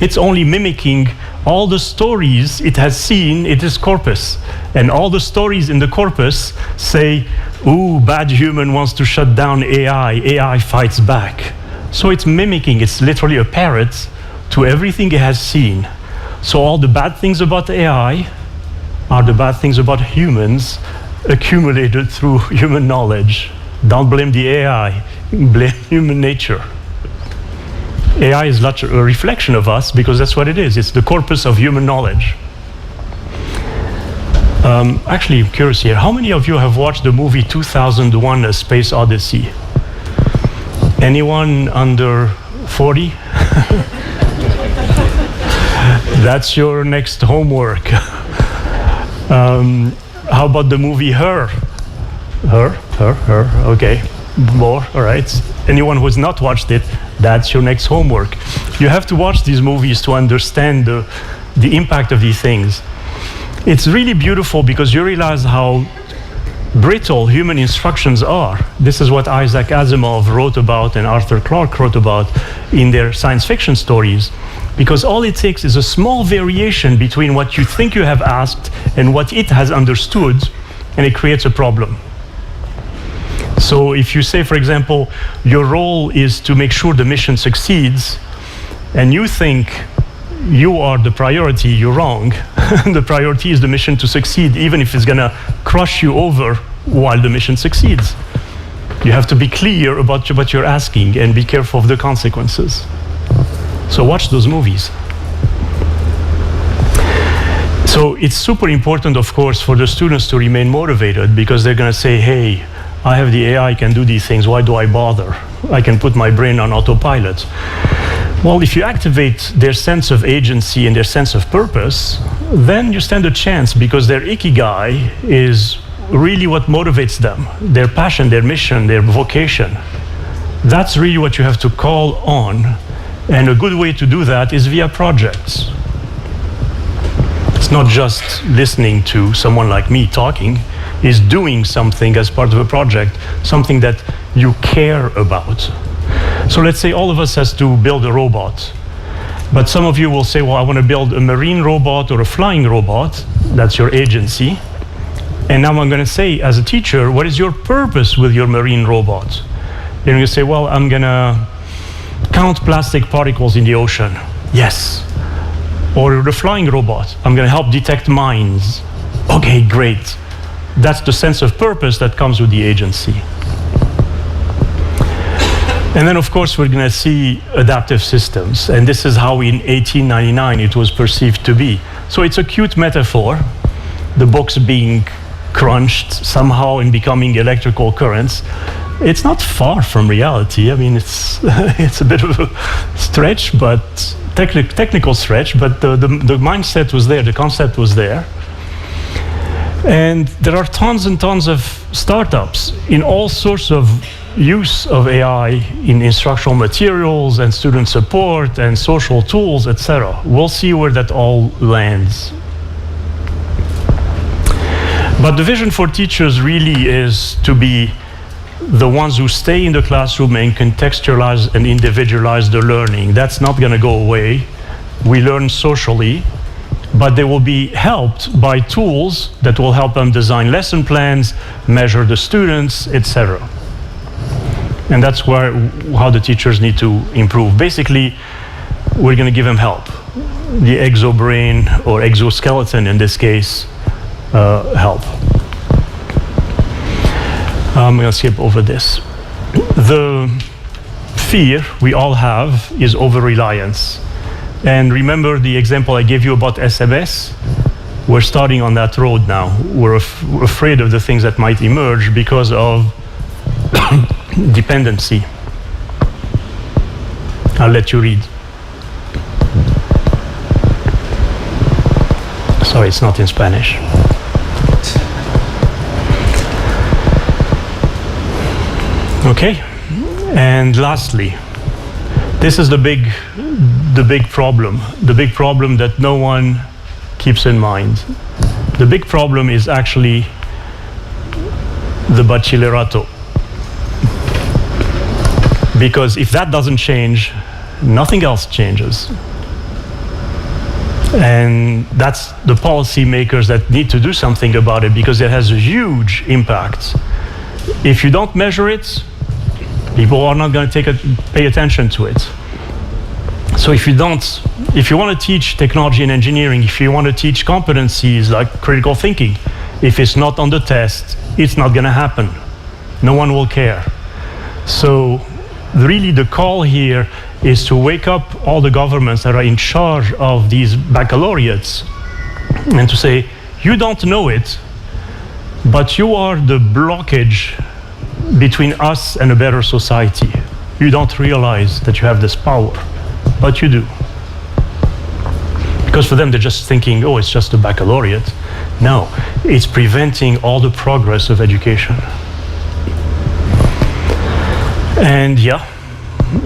S4: It's only mimicking all the stories it has seen in its corpus. And all the stories in the corpus say, ooh, bad human wants to shut down AI, AI fights back. So it's mimicking, it's literally a parrot to everything it has seen. So all the bad things about AI are the bad things about humans, accumulated through human knowledge. Don't blame the AI, blame human nature. AI is not a reflection of us because that's what it is. It's the corpus of human knowledge. Actually, I'm curious here. How many of you have watched the movie 2001: A Space Odyssey? Anyone under 40? That's your next homework. How about the movie Her? Her, okay. More, all right. Anyone who's not watched it, that's your next homework. You have to watch these movies to understand the impact of these things. It's really beautiful because you realize how brittle human instructions are. This is what Isaac Asimov wrote about and Arthur Clarke wrote about in their science fiction stories. Because all it takes is a small variation between what you think you have asked and what it has understood, and it creates a problem. So if you say, for example, your role is to make sure the mission succeeds, and you think you are the priority, you're wrong. The priority is the mission to succeed, even if it's gonna crush you over while the mission succeeds. You have to be clear about what you're asking and be careful of the consequences. So watch those movies. So it's super important, of course, for the students to remain motivated because they're gonna say, hey, I have the AI, can do these things, why do I bother? I can put my brain on autopilot. Well, if you activate their sense of agency and their sense of purpose, then you stand a chance because their ikigai is really what motivates them, their passion, their mission, their vocation. That's really what you have to call on. And a good way to do that is via projects. It's not just listening to someone like me talking, it's doing something as part of a project, something that you care about. So let's say all of us has to build a robot. But some of you will say, well, I want to build a marine robot or a flying robot. That's your agency. And now I'm going to say, as a teacher, what is your purpose with your marine robot? Then you say, well, I'm going to count plastic particles in the ocean. Yes. Or the flying robot, I'm going to help detect mines. Okay, great. That's the sense of purpose that comes with the agency. And then, of course, we're going to see adaptive systems. And this is how in 1899 it was perceived to be. So it's a cute metaphor, the books being crunched somehow and becoming electrical currents. It's not far from reality. I mean, it's a bit of a stretch, but technical stretch, but the mindset was there, the concept was there. And there are tons and tons of startups in all sorts of use of AI in instructional materials and student support and social tools, etc. We'll see where that all lands. But the vision for teachers really is to be the ones who stay in the classroom and contextualize and individualize the learning. That's not going to go away. We learn socially, but they will be helped by tools that will help them design lesson plans, measure the students, etc. And that's how the teachers need to improve. Basically, we're going to give them help. The exobrain or exoskeleton, in this case, help. I'm going to skip over this. The fear we all have is over-reliance. And remember the example I gave you about SMS? We're starting on that road now. We're afraid of the things that might emerge because of dependency. I'll let you read. Sorry, it's not in Spanish. Okay, and lastly, this is the big problem that no one keeps in mind. The big problem is actually the bachillerato. Because if that doesn't change, nothing else changes. And that's the policymakers that need to do something about it because it has a huge impact. If you don't measure it, people are not going to pay attention to it. So if you want to teach technology and engineering, if you want to teach competencies like critical thinking, If it's not on the test, it's not going to happen. No one will care. So really the call here is to wake up all the governments that are in charge of these baccalaureates and to say, you don't know it, but you are the blockage between us and a better society. You don't realize that you have this power, but you do. Because for them, they're just thinking, oh, it's just a baccalaureate. No, it's preventing all the progress of education. And yeah,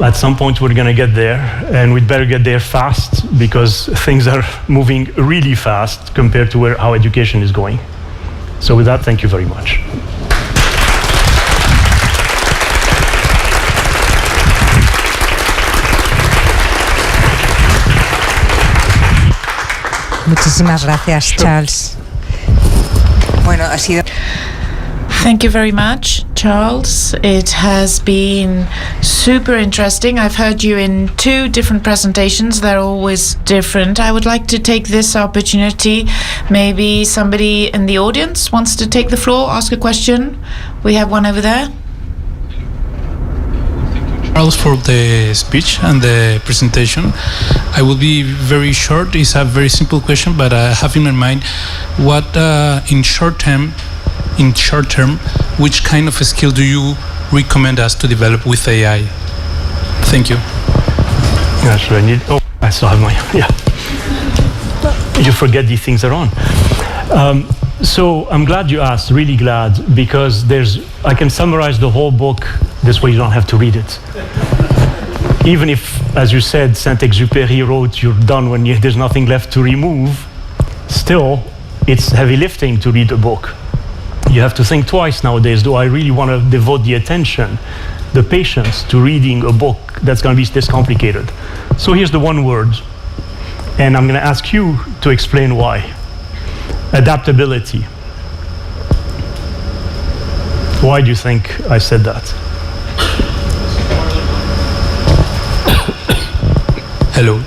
S4: at some point we're gonna get there, and we'd better get there fast because things are moving really fast compared to how education is going. So with that, thank you very much.
S5: Muchísimas gracias, Charles. Bueno, ha sido...
S1: Thank you very much, Charles. It has been super interesting. I've heard you in 2 different presentations. They're always different. I would like to take this opportunity. Maybe somebody in the audience wants to take the floor, ask a question. We have one over there.
S6: Charles, for the speech and the presentation. I will be very short. It's a very simple question, but I have in my mind what in short term, which kind of skill do you recommend us to develop with AI? Thank you.
S4: That's what I need. Oh, I still have my, yeah. You forget these things are on. So I'm glad you asked, really glad, because I can summarize the whole book. This way you don't have to read it. Even if, as you said, Saint-Exupéry wrote, you're done when there's nothing left to remove, still, it's heavy lifting to read a book. You have to think twice nowadays. Do I really want to devote the attention, the patience to reading a book that's going to be this complicated? So here's the one word, and I'm going to ask you to explain why. Adaptability. Why do you think I said that?
S6: Hello,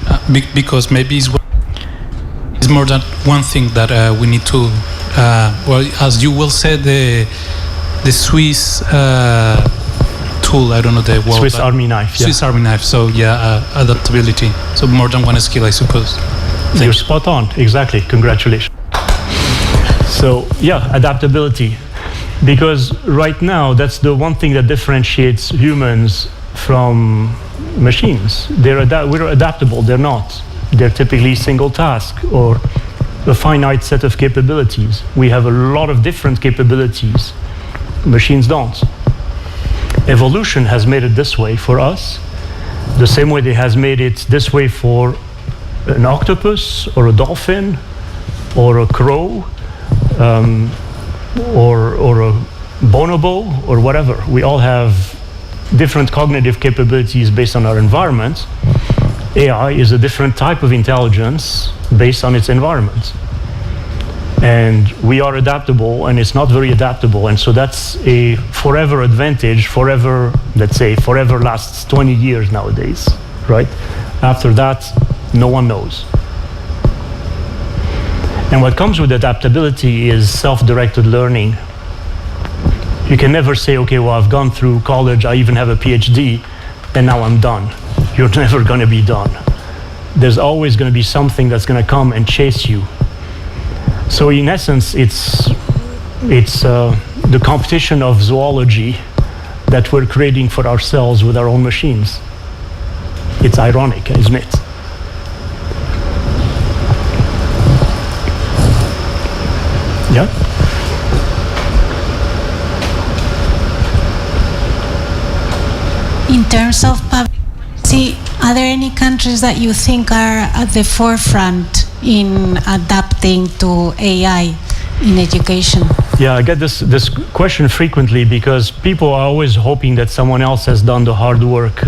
S6: because maybe it's more than one thing that we need to, well, as you will say, the Swiss tool, I don't know the word.
S4: Swiss Army knife.
S6: Swiss Army knife, so yeah, adaptability. So more than one skill, I suppose.
S4: You're spot on, exactly, congratulations. So yeah, adaptability. Because right now, that's the one thing that differentiates humans from machines. We're adaptable, they're not. They're typically single task or a finite set of capabilities. We have a lot of different capabilities. Machines don't. Evolution has made it this way for us, the same way it has made it this way for an octopus or a dolphin or a crow or a bonobo or whatever. We all have different cognitive capabilities based on our environment. AI is a different type of intelligence based on its environment. And we are adaptable, and it's not very adaptable. And so that's a forever advantage. Forever, let's say, forever lasts 20 years nowadays, right? After that, no one knows. And what comes with adaptability is self-directed learning. You can never say, okay, well, I've gone through college, I even have a PhD, and now I'm done. You're never going to be done. There's always going to be something that's going to come and chase you. So in essence, it's the competition of zoology that we're creating for ourselves with our own machines. It's ironic, isn't it? Yeah?
S7: In terms of policy, are there any countries that you think are at the forefront in adapting to AI in education?
S4: Yeah, I get this question frequently because people are always hoping that someone else has done the hard work.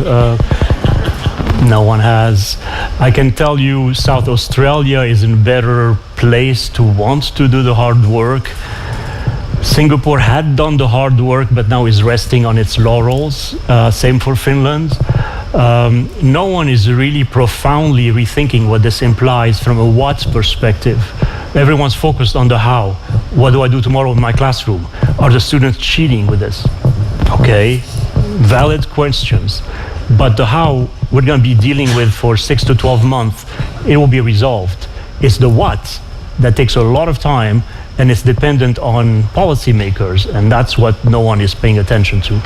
S4: No one has. I can tell you South Australia is in a better place to want to do the hard work. Singapore had done the hard work, but now is resting on its laurels. Same for Finland. No one is really profoundly rethinking what this implies from a what perspective. Everyone's focused on the how. What do I do tomorrow in my classroom? Are the students cheating with this? Okay, valid questions. But the how we're going to be dealing with for 6 to 12 months, it will be resolved. It's the what that takes a lot of time, and it's dependent on policymakers, and that's what no one is paying attention to.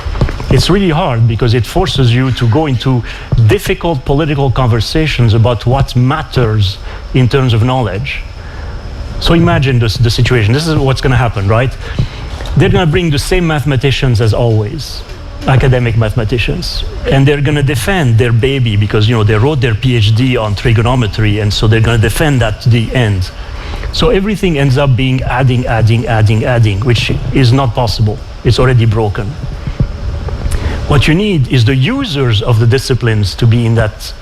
S4: It's really hard because it forces you to go into difficult political conversations about what matters in terms of knowledge. So imagine the situation. This is what's going to happen, right? They're going to bring the same mathematicians as always, academic mathematicians, and they're going to defend their baby because, you know, they wrote their PhD on trigonometry, and so they're going to defend that to the end. So everything ends up being adding, which is not possible. It's already broken. What you need is the users of the disciplines to be in that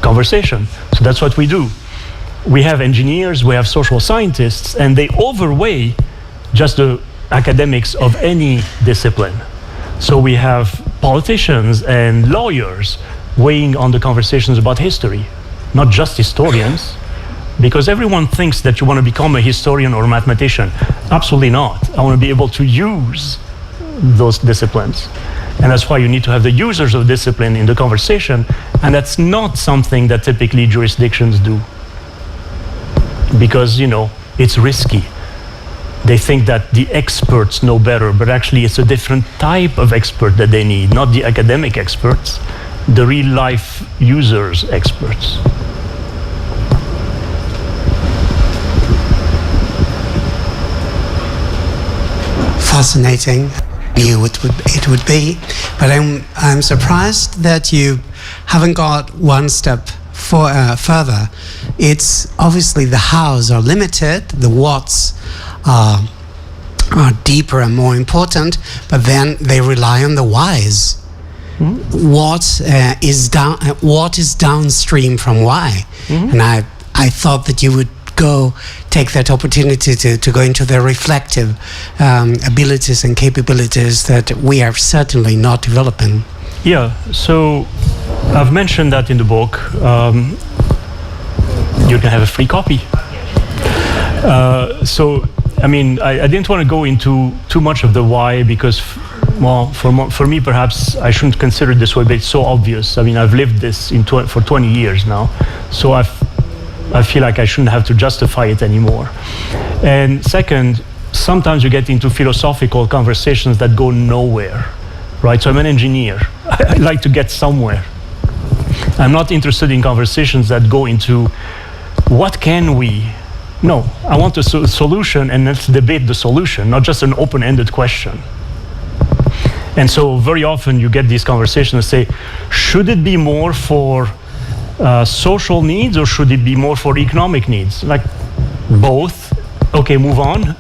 S4: conversation. So that's what we do. We have engineers, we have social scientists, and they overweigh just the academics of any discipline. So we have politicians and lawyers weighing on the conversations about history, not just historians. Because everyone thinks that you want to become a historian or a mathematician. Absolutely not. I want to be able to use those disciplines. And that's why you need to have the users of discipline in the conversation, and that's not something that typically jurisdictions do. Because, you know, it's risky. They think that the experts know better, but actually it's a different type of expert that they need, not the academic experts, the real life users experts.
S8: Fascinating view it would be, but I'm surprised that you haven't got one step further. It's obviously the hows are limited, the whats are deeper and more important, but then they rely on the whys. What is downstream from why? And I thought that you would take that opportunity to go into the reflective abilities and capabilities that we are certainly not developing.
S4: Yeah, so I've mentioned that in the book. You can have a free copy. So, I mean, I didn't want to go into too much of the why because, well, for me, perhaps I shouldn't consider it this way, but it's so obvious. I mean, I've lived this for 20 years now, so I feel like I shouldn't have to justify it anymore. And second, sometimes you get into philosophical conversations that go nowhere, right? So I'm an engineer. I like to get somewhere. I'm not interested in conversations that go into what can we? No, I want a solution, and let's debate the solution, not just an open-ended question. And so very often you get these conversations that say, should it be more for social needs or should it be more for economic needs? Like, both. Okay, move on.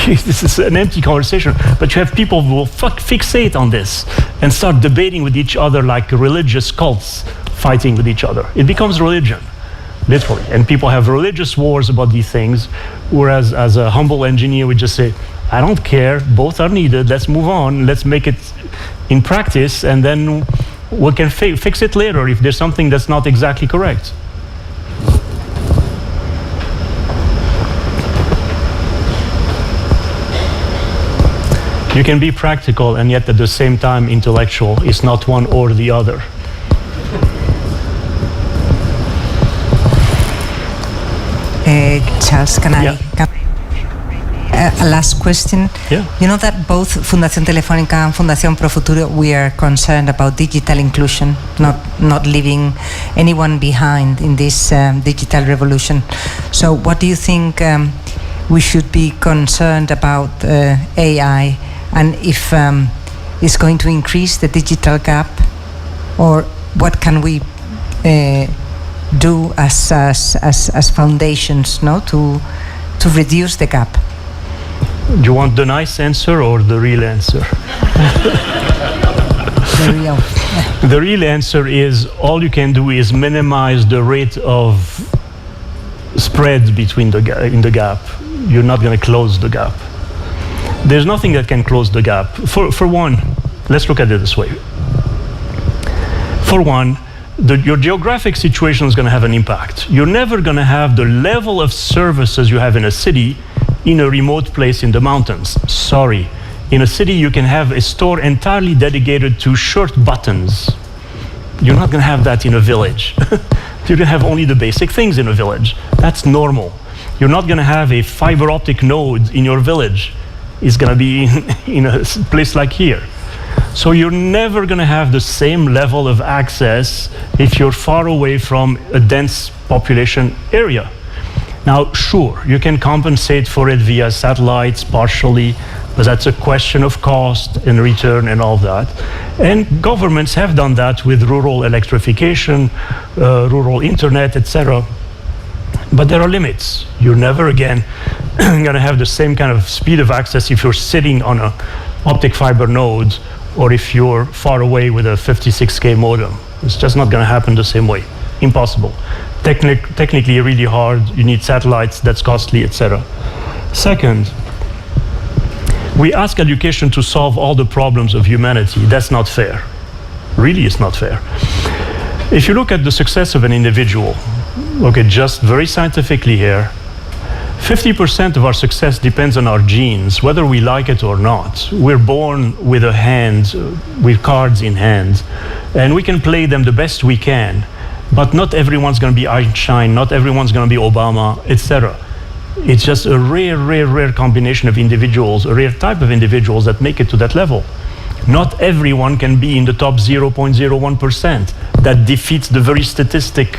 S4: This is an empty conversation, but you have people who will fixate on this and start debating with each other like religious cults fighting with each other. It becomes religion, literally, and people have religious wars about these things, whereas as a humble engineer we just say, I don't care, both are needed, let's move on, let's make it in practice, and then we can fix it later if there's something that's not exactly correct. You can be practical and yet at the same time intellectual. It's not one or the other.
S5: Charles, can I? A last question.
S4: Yeah.
S5: You know that both Fundación Telefónica and Fundación Pro Futuro, we are concerned about digital inclusion, not leaving anyone behind in this digital revolution. So what do you think we should be concerned about AI, and if it's going to increase the digital gap, or what can we do as foundations, no, to reduce the gap?
S4: Do you want the nice answer or the real answer?
S5: The real. Yeah.
S4: The real answer is all you can do is minimize the rate of spread between in the gap. You're not going to close the gap. There's nothing that can close the gap. For one, let's look at it this way. For one, your geographic situation is going to have an impact. You're never going to have the level of services you have in a city in a remote place in the mountains. Sorry. In a city, you can have a store entirely dedicated to shirt buttons. You're not going to have that in a village. You're going to have only the basic things in a village. That's normal. You're not going to have a fiber optic node in your village. It's going to be in a place like here. So you're never going to have the same level of access if you're far away from a dense population area. Now, sure, you can compensate for it via satellites partially, but that's a question of cost and return and all that. And governments have done that with rural electrification, rural internet, etc. But there are limits. You're never again going to have the same kind of speed of access if you're sitting on an optic fiber node or if you're far away with a 56K modem. It's just not going to happen the same way. Impossible. Technically really hard. You need satellites, that's costly, etc. Second, we ask education to solve all the problems of humanity. That's not fair. Really, it's not fair. If you look at the success of an individual, okay, just very scientifically here, 50% of our success depends on our genes, whether we like it or not. We're born with a hand, with cards in hand, and we can play them the best we can, but not everyone's going to be Einstein, not everyone's going to be Obama, etc. It's just a rare combination of individuals, a rare type of individuals that make it to that level. Not everyone can be in the top 0.01%. That defeats the very statistic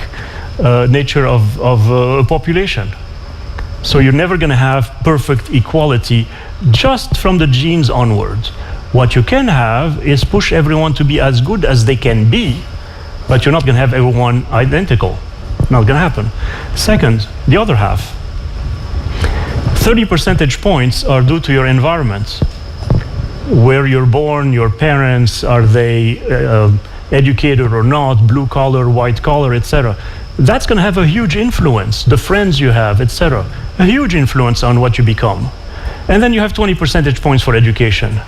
S4: nature of a population. So you're never going to have perfect equality just from the genes onwards. What you can have is push everyone to be as good as they can be, but you're not going to have everyone identical. Not going to happen. Second, the other half. 30 percentage points are due to your environment. Where you're born, your parents, are they educated or not, blue collar, white collar, etc. That's going to have a huge influence. The friends you have, etc. A huge influence on what you become. And then you have 20 percentage points for education.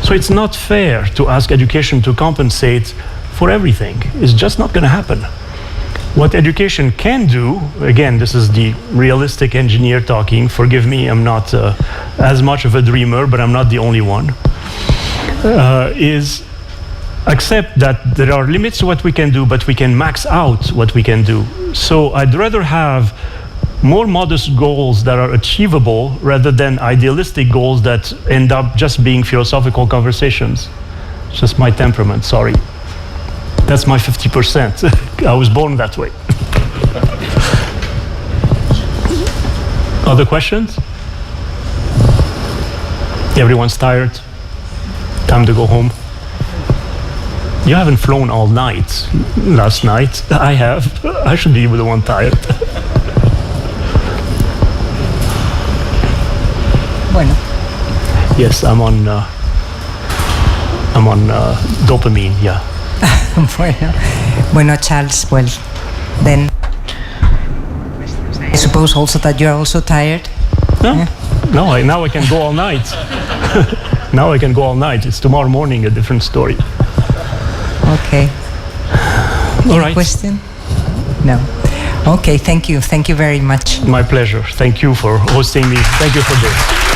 S4: So it's not fair to ask education to compensate for everything. It's just not going to happen. What education can do, again, this is the realistic engineer talking, forgive me, I'm not as much of a dreamer, but I'm not the only one, is accept that there are limits to what we can do, but we can max out what we can do. So I'd rather have more modest goals that are achievable rather than idealistic goals that end up just being philosophical conversations. It's just my temperament, sorry. That's my 50%. I was born that way. Other questions? Everyone's tired? Time to go home? You haven't flown all night last night. I have. I should be the one tired.
S5: Bueno.
S4: Yes, I'm on dopamine, yeah.
S5: Bueno, Charles, well, then I suppose also that you're also tired?
S4: No,
S5: Yeah.
S4: no, now I can go all night. Now I can go all night. It's tomorrow morning, a different story.
S5: Okay.
S4: All right.
S5: Question? No. Okay, thank you. Thank you very much.
S4: My pleasure. Thank you for hosting me. Thank you for this.